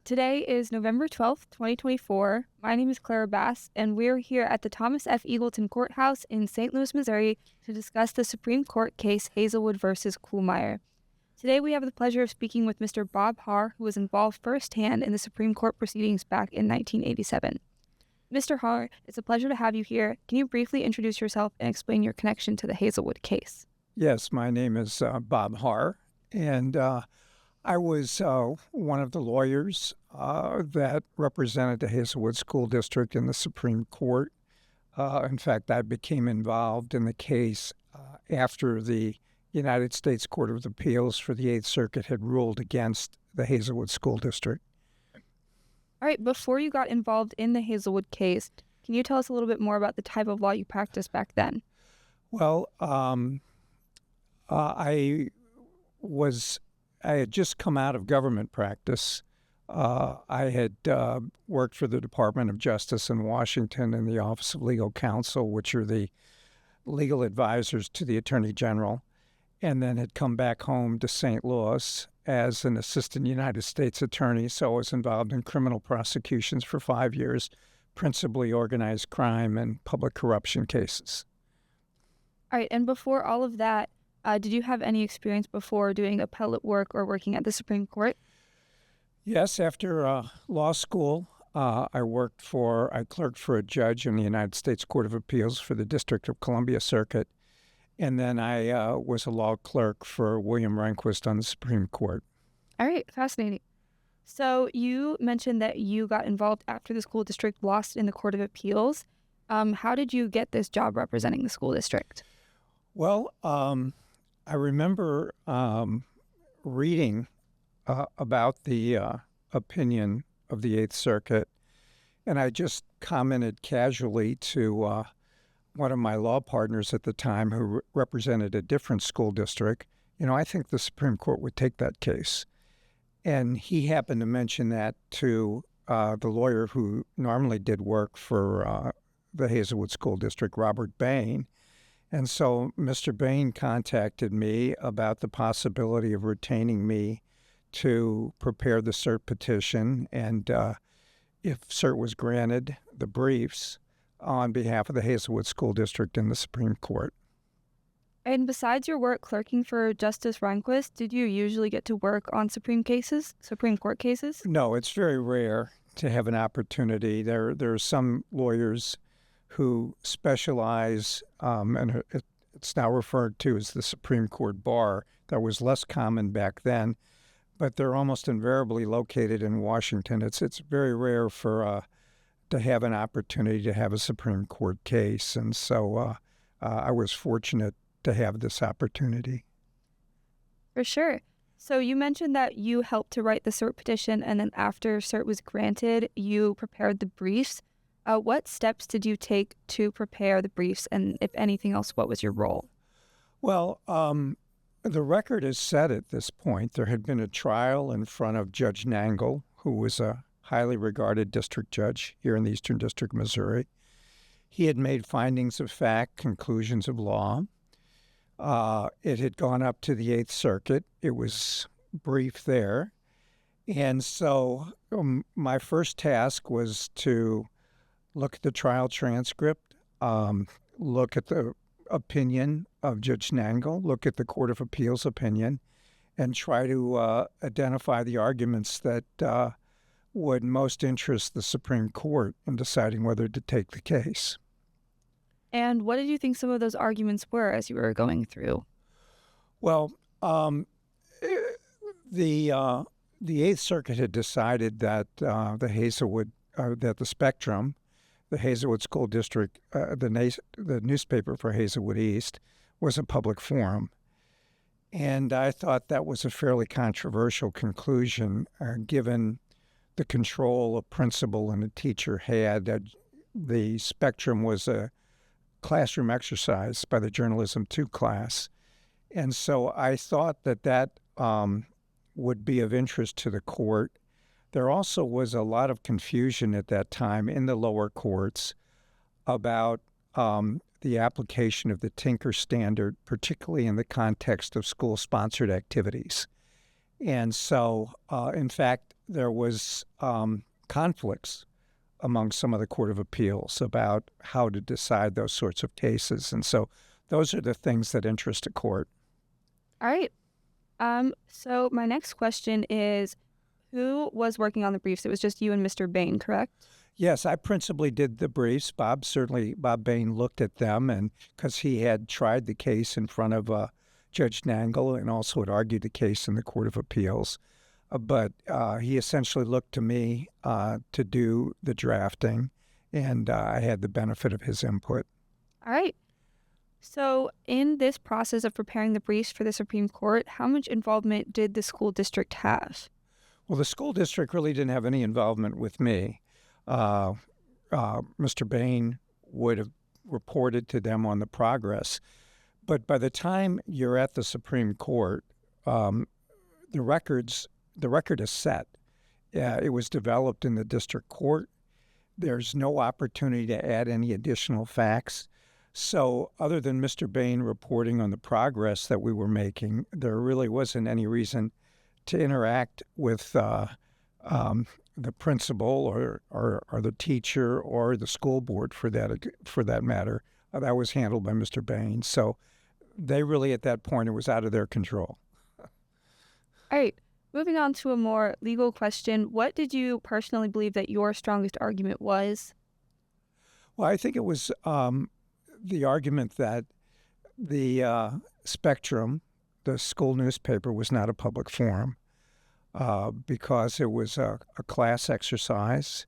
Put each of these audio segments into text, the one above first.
Today is November 12th, 2024. My name is Clara Bass, and we're here at the Thomas F. Eagleton Courthouse in St. Louis, Missouri, to discuss the Supreme Court case Hazelwood versus Kuhlmeier. Today, we have the pleasure of speaking with Mr. Bob Haar, who was involved firsthand in the Supreme Court proceedings back in 1987. Mr. Haar, it's a pleasure to have you here. Can you briefly introduce yourself and explain your connection to the Hazelwood case? Yes, my name is Bob Haar, and I was one of the lawyers that represented the Hazelwood School District in the Supreme Court. In fact, I became involved in the case after the United States Court of Appeals for the Eighth Circuit had ruled against the Hazelwood School District. All right, before you got involved in the Hazelwood case, can you tell us a little bit more about the type of law you practiced back then? Well, I had just come out of government practice. I had worked for the Department of Justice in Washington in the Office of Legal Counsel, which are the legal advisors to the Attorney General, and then had come back home to St. Louis as an assistant United States attorney. So I was involved in criminal prosecutions for 5 years, principally organized crime and public corruption cases. All right, and before all of that, did you have any experience before doing appellate work or working at the Supreme Court? Yes, after law school, I clerked for a judge in the United States Court of Appeals for the District of Columbia Circuit, and then I was a law clerk for William Rehnquist on the Supreme Court. All right, fascinating. So you mentioned that you got involved after the school district lost in the Court of Appeals. How did you get this job representing the school district? Well, I remember reading about the opinion of the Eighth Circuit, and I just commented casually to one of my law partners at the time who represented a different school district, I think the Supreme Court would take that case. And he happened to mention that to the lawyer who normally did work for the Hazelwood School District, Robert Bain. And so Mr. Bain contacted me about the possibility of retaining me to prepare the cert petition, and if cert was granted, the briefs on behalf of the Hazelwood School District in the Supreme Court. And besides your work clerking for Justice Rehnquist, did you usually get to work on Supreme Court cases? No, it's very rare to have an opportunity. There are some lawyers who specialize, and it's now referred to as the Supreme Court Bar. That was less common back then, but they're almost invariably located in Washington. It's very rare to have an opportunity to have a Supreme Court case, and so I was fortunate to have this opportunity. For sure. So you mentioned that you helped to write the cert petition, and then after cert was granted, you prepared the briefs. What steps did you take to prepare the briefs, and if anything else, what was your role? Well, the record is set at this point. There had been a trial in front of Judge Nangle, who was a highly regarded district judge here in the Eastern District of Missouri. He had made findings of fact, conclusions of law. It had gone up to the Eighth Circuit. It was briefed there. And so my first task was to look at the trial transcript, look at the opinion of Judge Nangle, look at the Court of Appeals opinion, and try to identify the arguments that would most interest the Supreme Court in deciding whether to take the case. And what did you think some of those arguments were as you were going through? Well, the Eighth Circuit had decided that the Spectrum, the Hazelwood School District, the newspaper for Hazelwood East, was a public forum. And I thought that was a fairly controversial conclusion, given the control a principal and a teacher had. The Spectrum was a classroom exercise by the Journalism 2 class. And so I thought that would be of interest to the court. There also was a lot of confusion at that time in the lower courts about the application of the Tinker standard, particularly in the context of school-sponsored activities. And so, in fact, there was conflicts among some of the Court of Appeals about how to decide those sorts of cases. And so those are the things that interest a court. All right. So my next question is, who was working on the briefs? It was just you and Mr. Bain, correct? Yes, I principally did the briefs. Bob Bain looked at them, and because he had tried the case in front of Judge Nangle and also had argued the case in the Court of Appeals. But he essentially looked to me to do the drafting, and I had the benefit of his input. All right. So in this process of preparing the briefs for the Supreme Court, how much involvement did the school district have? Well, the school district really didn't have any involvement with me. Mr. Bain would have reported to them on the progress. But by the time you're at the Supreme Court, the record is set. It was developed in the district court. There's no opportunity to add any additional facts. So other than Mr. Bain reporting on the progress that we were making, there really wasn't any reason to interact with the principal or the teacher or the school board for that matter. That was handled by Mr. Bain. So they really, at that point, it was out of their control. All right. Moving on to a more legal question, what did you personally believe that your strongest argument was? Well, I think it was the argument that the Spectrum, the school newspaper, was not a public forum because it was a class exercise.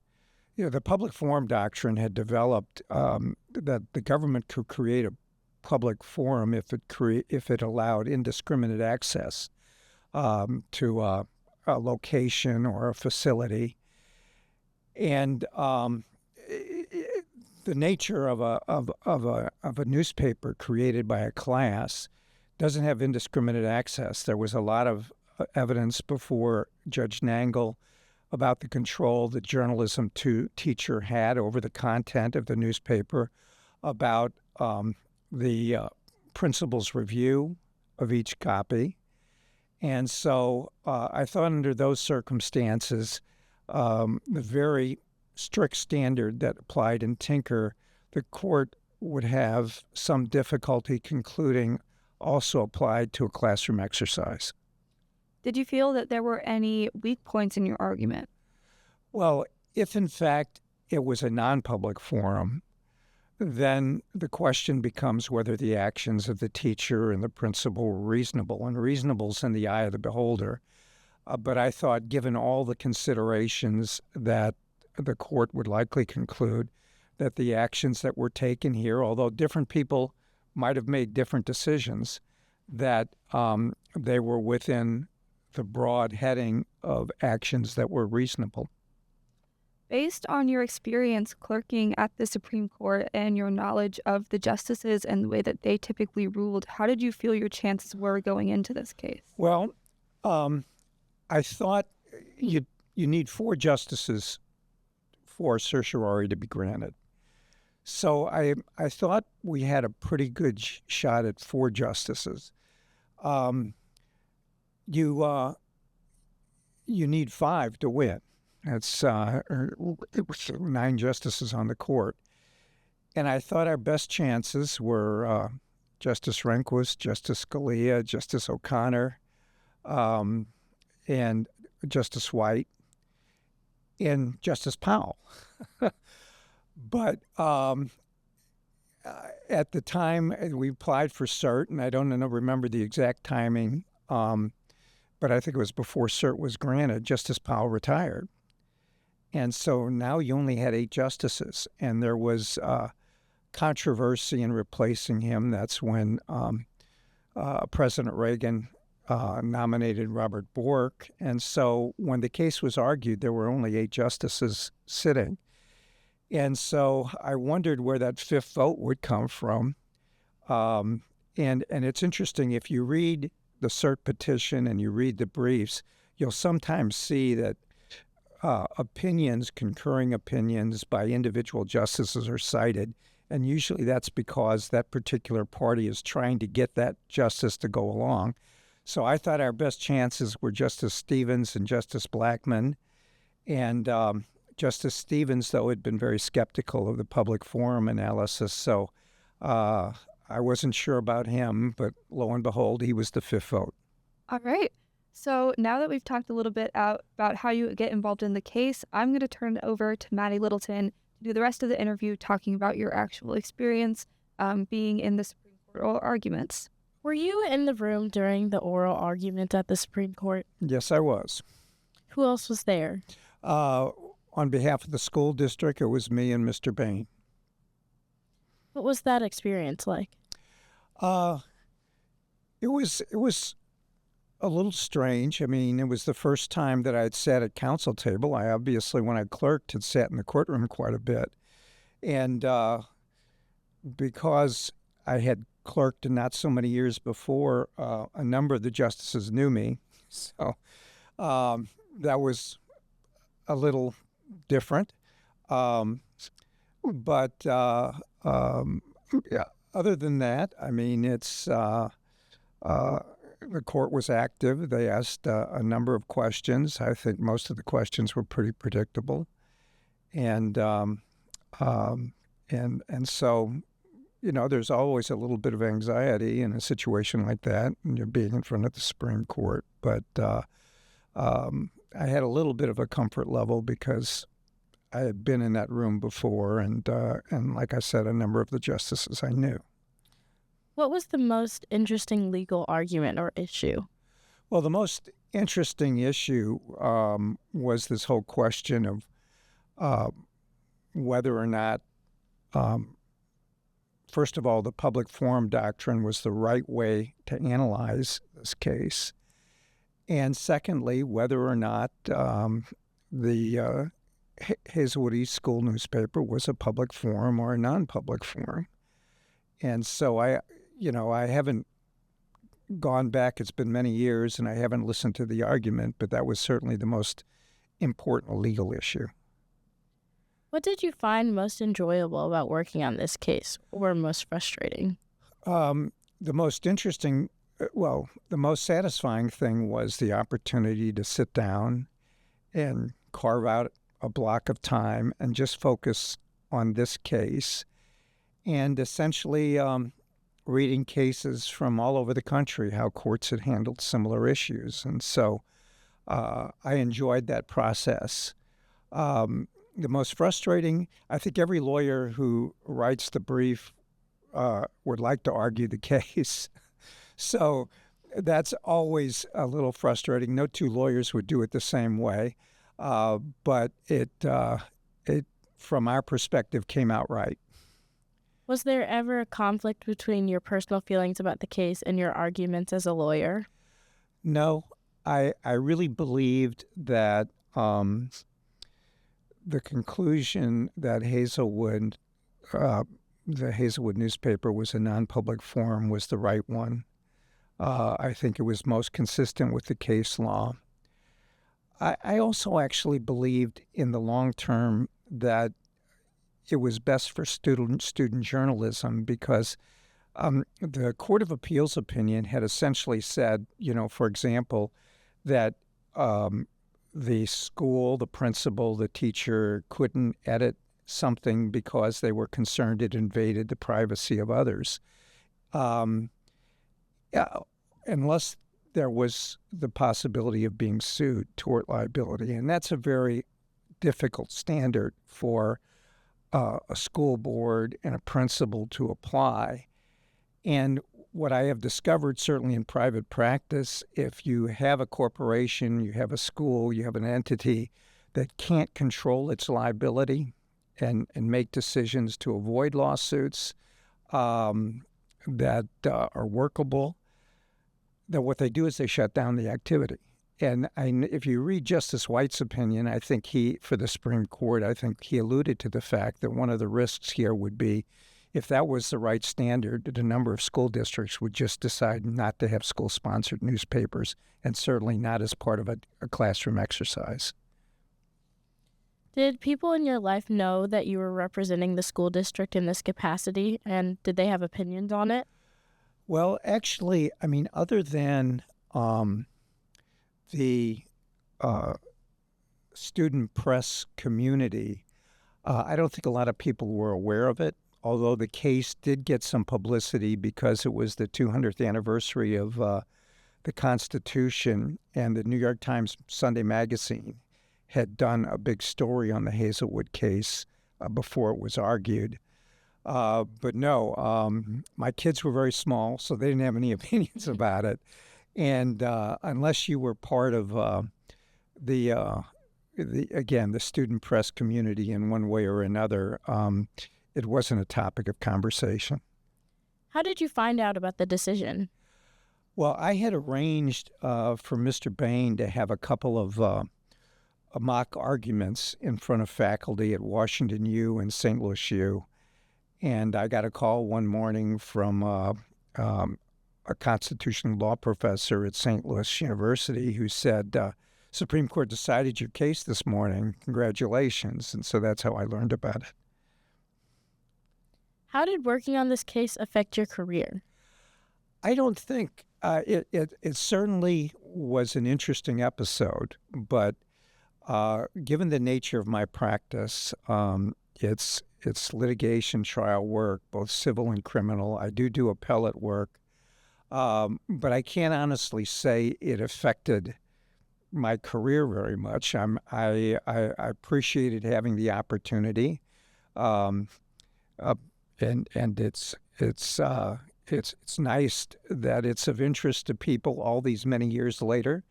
You know, the public forum doctrine had developed that the government could create a public forum if it allowed indiscriminate access to a location or a facility, and the nature of a newspaper created by a class doesn't have indiscriminate access. There was a lot of evidence before Judge Nangle about the control the journalism teacher had over the content of the newspaper, about the principal's review of each copy. And so I thought under those circumstances, the very strict standard that applied in Tinker, the court would have some difficulty concluding also applied to a classroom exercise. Did you feel that there were any weak points in your argument? Well, if in fact it was a non-public forum, then the question becomes whether the actions of the teacher and the principal were reasonable, and reasonable's in the eye of the beholder. But I thought, given all the considerations that the court would likely conclude, that the actions that were taken here, although different people might have made different decisions, that they were within the broad heading of actions that were reasonable. Based on your experience clerking at the Supreme Court and your knowledge of the justices and the way that they typically ruled, how did you feel your chances were going into this case? Well, I thought you need 4 justices for certiorari to be granted. So I thought we had a pretty good shot at 4 justices. You need 5 to win. It was 9 justices on the court. And I thought our best chances were Justice Rehnquist, Justice Scalia, Justice O'Connor, and Justice White, and Justice Powell. But at the time we applied for cert, and I don't remember the exact timing, but I think it was before cert was granted, Justice Powell retired. And so now you only had 8 justices, and there was controversy in replacing him. That's when President Reagan nominated Robert Bork. And so when the case was argued, there were only 8 justices sitting. And so I wondered where that 5th vote would come from. And it's interesting, if you read the cert petition and you read the briefs, you'll sometimes see that concurring opinions by individual justices are cited, and usually that's because that particular party is trying to get that justice to go along. So I thought our best chances were Justice Stevens and Justice Blackmun, And Justice Stevens, though, had been very skeptical of the public forum analysis, so I wasn't sure about him, but lo and behold, he was the fifth vote. All right. So now that we've talked a little bit about how you get involved in the case, I'm going to turn it over to Maddie Littleton to do the rest of the interview talking about your actual experience being in the Supreme Court oral arguments. Were you in the room during the oral argument at the Supreme Court? Yes, I was. Who else was there? On behalf of the school district, it was me and Mr. Bain. What was that experience like? It was a little strange. I mean, it was the first time that I'd sat at counsel table. I obviously, when I clerked, had sat in the courtroom quite a bit. And because I had clerked not so many years before, a number of the justices knew me. So that was a little different. But yeah, other than that, I mean, the court was active. They asked a number of questions. I think most of the questions were pretty predictable, and so, there's always a little bit of anxiety in a situation like that, and you're being in front of the Supreme Court. But I had a little bit of a comfort level because I had been in that room before, and like I said, a number of the justices I knew. What was the most interesting legal argument or issue? Well, the most interesting issue was this whole question of whether or not, first of all, the public forum doctrine was the right way to analyze this case. And secondly, whether or not the Hazelwood East School newspaper was a public forum or a non-public forum. And so I haven't gone back. It's been many years, and I haven't listened to the argument, but that was certainly the most important legal issue. What did you find most enjoyable about working on this case, or most frustrating? The most satisfying thing was the opportunity to sit down and carve out a block of time and just focus on this case, and essentially reading cases from all over the country, how courts had handled similar issues. And so I enjoyed that process. The most frustrating, I think every lawyer who writes the brief would like to argue the case. So that's always a little frustrating. No two lawyers would do it the same way. But it, from our perspective, came out right. Was there ever a conflict between your personal feelings about the case and your arguments as a lawyer? No, I really believed that the conclusion that the Hazelwood newspaper was a non-public forum was the right one. I think it was most consistent with the case law. I also actually believed in the long term that it was best for student journalism because the Court of Appeals opinion had essentially said, for example, that the school, the principal, the teacher couldn't edit something because they were concerned it invaded the privacy of others, unless there was the possibility of being sued, tort liability. And that's a very difficult standard for a school board and a principal to apply. And what I have discovered, certainly in private practice, if you have a corporation, you have a school, you have an entity that can't control its liability and make decisions to avoid lawsuits that are workable, that what they do is they shut down the activity. And if you read Justice White's opinion, I think for the Supreme Court, I think he alluded to the fact that one of the risks here would be if that was the right standard, that a number of school districts would just decide not to have school-sponsored newspapers, and certainly not as part of a classroom exercise. Did people in your life know that you were representing the school district in this capacity, and did they have opinions on it? Well, actually, I mean, other than the student press community, I don't think a lot of people were aware of it, although the case did get some publicity because it was the 200th anniversary of the Constitution, and the New York Times Sunday Magazine had done a big story on the Hazelwood case before it was argued. But no, my kids were very small, so they didn't have any opinions about it. And unless you were part of the student press community in one way or another, it wasn't a topic of conversation. How did you find out about the decision? Well, I had arranged for Mr. Bain to have a couple of mock arguments in front of faculty at Washington U and St. Louis U. And I got a call one morning from a constitutional law professor at St. Louis University who said, Supreme Court decided your case this morning. Congratulations. And so that's how I learned about it. How did working on this case affect your career? I don't think it certainly was an interesting episode, but given the nature of my practice, it's litigation trial work, both civil and criminal. I do appellate work, but I can't honestly say it affected my career very much. I appreciated having the opportunity, and it's nice that it's of interest to people all these many years later,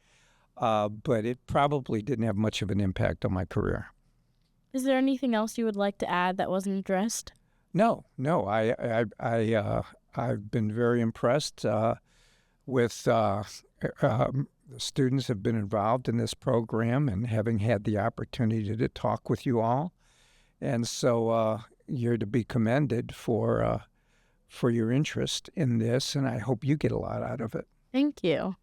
but it probably didn't have much of an impact on my career. Is there anything else you would like to add that wasn't addressed? No. I've been very impressed with the students have been involved in this program and having had the opportunity to talk with you all, and so you're to be commended for your interest in this, and I hope you get a lot out of it. Thank you.